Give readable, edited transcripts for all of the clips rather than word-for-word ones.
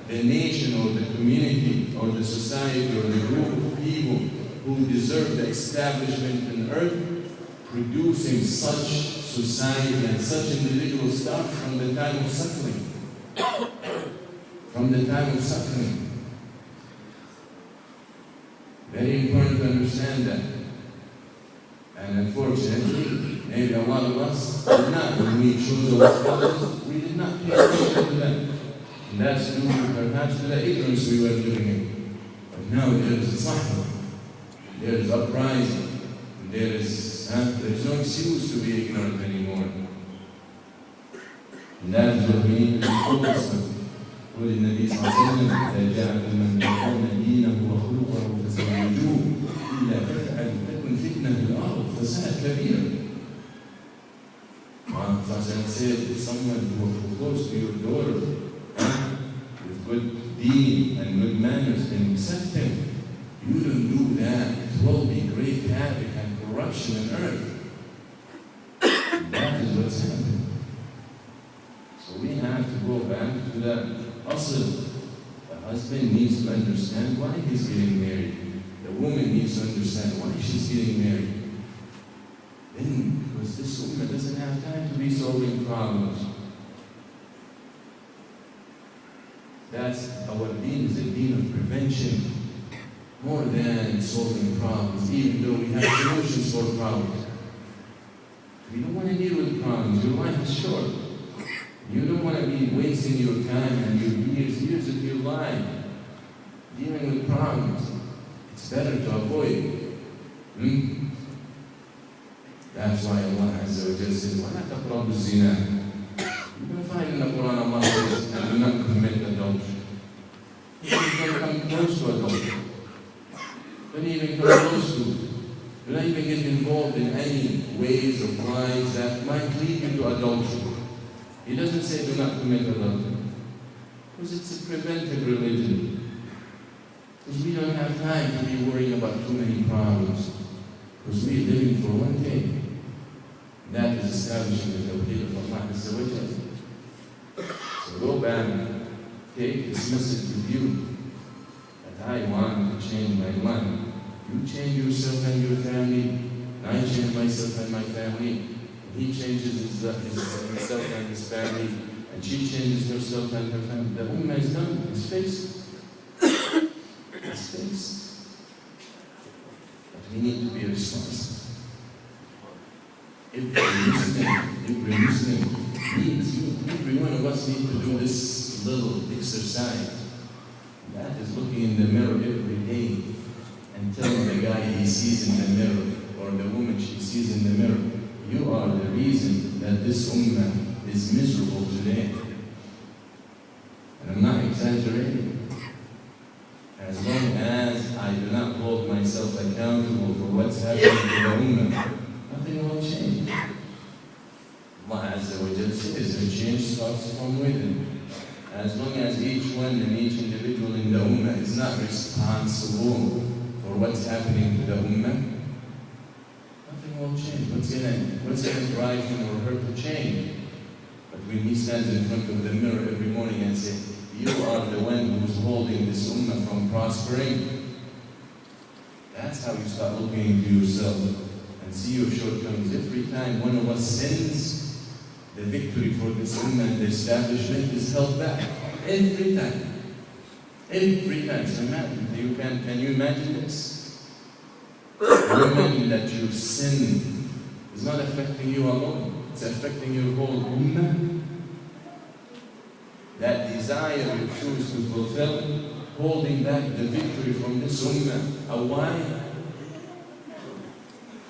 the nation or the community or the society or the group of people who deserve the establishment on earth, producing such society and such individuals start from the time of suckling. From the time of suckling. Very important to understand that. And unfortunately, maybe a lot of us did not, when we chose our scholars, we did not pay attention to them. And that's due perhaps to the ignorance we were living in. But now there is a sahwa, there is uprising, there is no excuse to be ignorant anymore. And that is what we need to be focused on. قول النبي صلى الله عليه وسلم إذا جاءكم من ترضون دينه وخلقه فزوجوه إلا تفعل تكن فتنة في الأرض فساد كبير. Prophet said, if someone who proposes to your daughter with good deed and good manners, then accept him. You don't do that, it will be great havoc and corruption on earth. And that is what's happening. So we have to go back to that. Also, the husband needs to understand why he's getting married. The woman needs to understand why she's getting married. Then, because this woman doesn't have time to be solving problems. That's our deen, is a deen of prevention, more than solving problems, even though we have solutions for problems. We don't want to deal with problems. Your life is short. You don't want to be wasting your time and your years of your life dealing with problems. It's better to avoid. That's why Allah Azza wa Jalla says, وَلَا تَقْرَبُوا الزِّنَا. You're going to find in the Quran Allah says, and do not commit adultery. You don't come close to adultery. Don't even come close to it. Do not even get involved in any ways or lies that might lead you to adultery. He doesn't say do not commit adultery. Because it's a preventive religion. Because we don't have time to be worrying about too many problems. Because we're living for one thing. That is establishing the tawheed of Allah Azza wa Jalla. So go back, take this message with you. That I want to change my life. You change yourself and your family. I change myself and my family. He changes himself and his family, and she changes herself and her family. The ummah is done. It's fixed. It's fixed. But we need to be responsible. Every Muslim needs, every one of us needs to do this little exercise. That is looking in the mirror every day and telling the guy he sees in the mirror, or the woman she sees in the mirror, you are the reason that this ummah is miserable today. And I'm not exaggerating. As long as I do not hold myself accountable for what's happening to the ummah, nothing will change. Allah Azza wa Jalla says the change starts from within. As long as each one and each individual in the ummah is not responsible for what's happening to the ummah, will change. What's going to drive him or her to change? But when he stands in front of the mirror every morning and says, you are the one who's holding this ummah from prospering, that's how you start looking into yourself and see your shortcomings. Every time one of us sins, the victory for this ummah and the establishment is held back. Every time. Every time. So imagine, can you imagine this? Imagine that your sin is not affecting you alone, it's affecting your whole ummah. That desire you choose to fulfill, holding back the victory from this ummah. Why?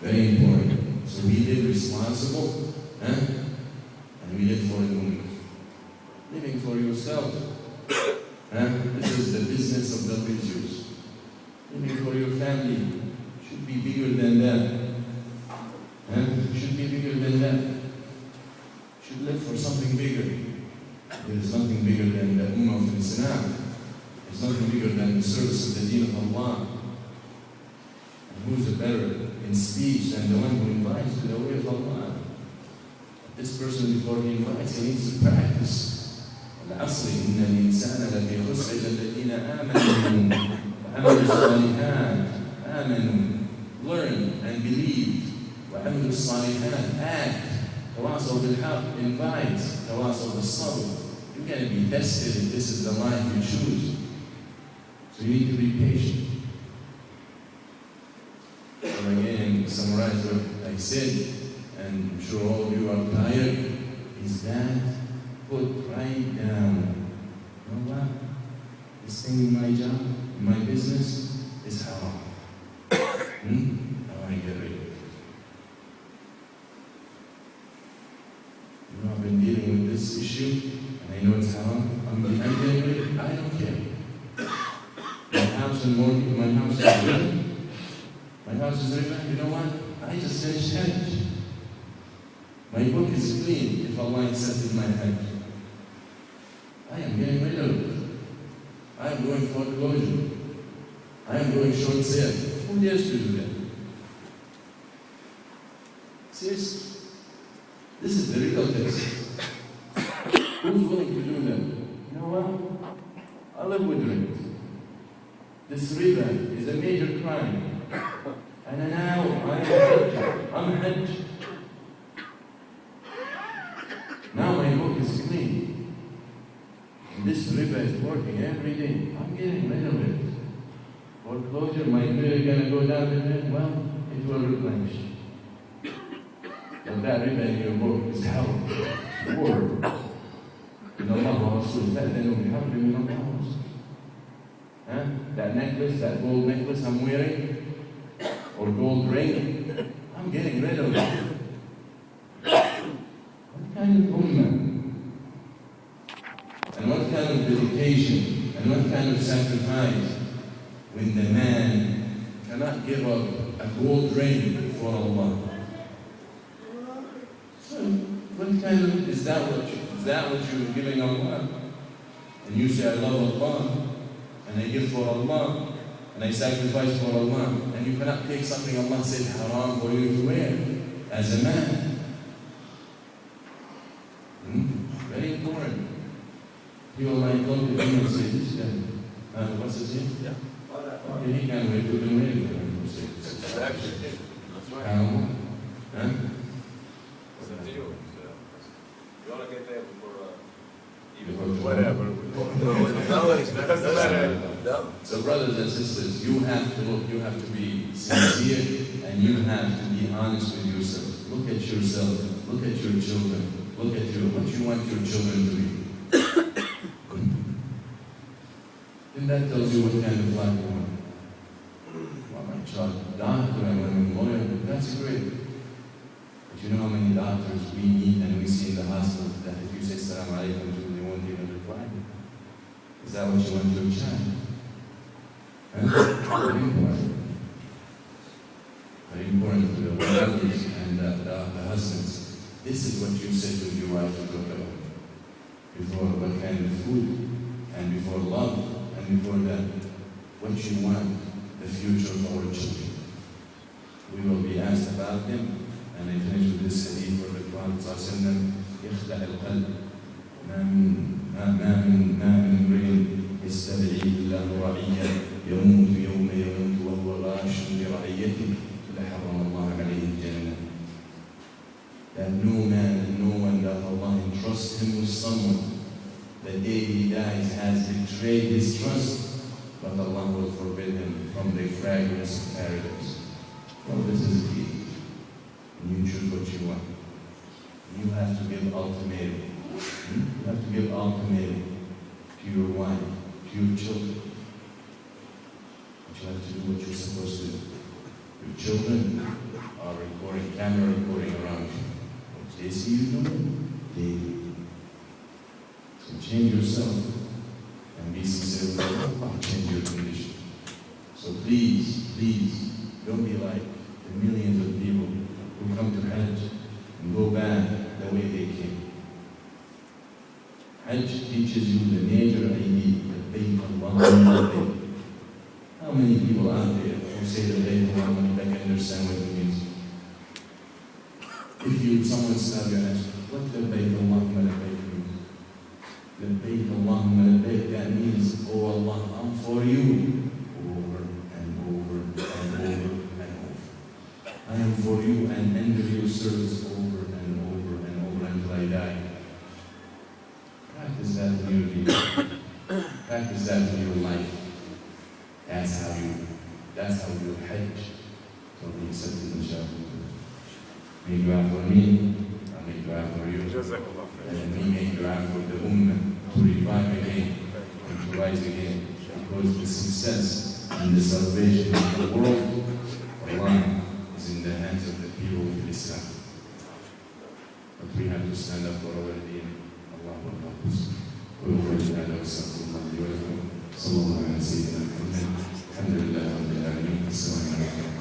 Very important. So we live responsible, and we live for the ummah. Living for yourself. This is the business of the religious. Living for your family. Should be bigger than that. Should be bigger than that. Should live for something bigger. There is nothing bigger than the ummah of Islam. There's nothing bigger than the service of the deen of Allah. And who's better in speech than the one who invites to the way of Allah? This person, before he invites, he needs to practice. العصر إن الإنسان لفي خسر آمنوا وعملوا الصالحات. آمنوا, learn and believe. وعملوا الصالحات, act. تواصوا بالحق, invite. تواصوا بالصبر. You're going to be tested if this is the life you choose. So you need to be patient. So again, summarize what I said, and I'm sure all of you are tired, is that put right down. You know what? This thing in my job, in my business, is haram. I want to get rid of it. You know, I've been dealing with this issue, and I know it's haram. I'm getting rid of it. I don't care. My house and mortgage, my house is riba. My house is riba. You know what? I just finished Hajj. My book is clean if Allah accepted my Hajj. I am getting rid of it. I am going foreclosure. I am going short sale. Who dares to do that? Seriously? This is the real test. Who's willing to do that? You know what? I live with it. This riba is a major crime. And now I'm a Hajj. Now my book is clean. And this riba is working every day. I'm getting rid of it. Foreclosure, my credit going to go down a bit. Well, it will replenish. But that riba in your book is hell. Word. In Allah wa Rasul, that then will be happening in Allah wa Rasul. That necklace, that gold necklace I'm wearing, or gold ring, I'm getting rid of it. What kind of ummah? And what kind of dedication? And what kind of sacrifice? When the man cannot give up a gold ring for Allah. So, what kind of, is that what you're giving Allah? And you say, I love Allah, and I give for Allah, and I sacrifice for Allah, and you cannot take something Allah said haram for you to wear as a man. Very important. People might come to me and say, this guy, what's his name? Yeah. Okay, he can't wait to be ready for him to say this. That's right. How? Huh? It's a deal. You want to get there before whatever. So brothers and sisters, you have to look, you have to be sincere, and you have to be honest with yourself. Look at yourself, look at your children, look at what you want your children to be. And that tells you what kind of life you want. I want my child doctor, I want him lawyer, that's great. But you know how many doctors we meet and we see in the hospital that if you say Assalamu alaikum to them, they won't even reply? Is that what you want your child? Very important. Very important to the brothers and the husbands. This is what you said to your wife to talk about. Before what kind of food, and before love, and before that, what you want, the future of our children. We will be asked about them. And I finish with this hadith where the Prophet ﷺ يخلع القلب ما من امرئ يستدعي الله رعية يموت وهو غاش لرعيته إلا حرم الله عليه الجنة. That no man and no one that Allah entrusts him with someone, the day he dies has betrayed his trust, but Allah will forbid him from the fragrance of paradise. Well, this is key. And you choose what you want. You have to give ultimatum. You have to give ultimatum to your wife, to your children. But you have to do what you're supposed to do. Your children are recording, camera recording around you. What they see you doing, they do. So change yourself and be sincere with Allah. Change your condition. So please, please, don't be like the millions of people who come to Hajj and go back the way they came. Hajj teaches you the major idea, labbaik Allahumma labbaik. How many people out there who say labbaik Allahumma labbaik understand what it means? If someone stops you and asks, what labbaik Allahumma labbaik means? Labbaik Allahumma labbaik, that means, oh Allah, I'm Practice that in your life. Practice that in your life. That's how your Hajj will be accepted, inshallah. Make dua for me, I make dua for you. And we make dua for the Ummah to revive again and to rise again. Because the success and the salvation of the world, Allah, is in the hands of the people of Islam. But we have to stand up for our deen. Allah will help us. صلى الله على سيدنا محمد الحمد لله رب العالمين السلام عليكم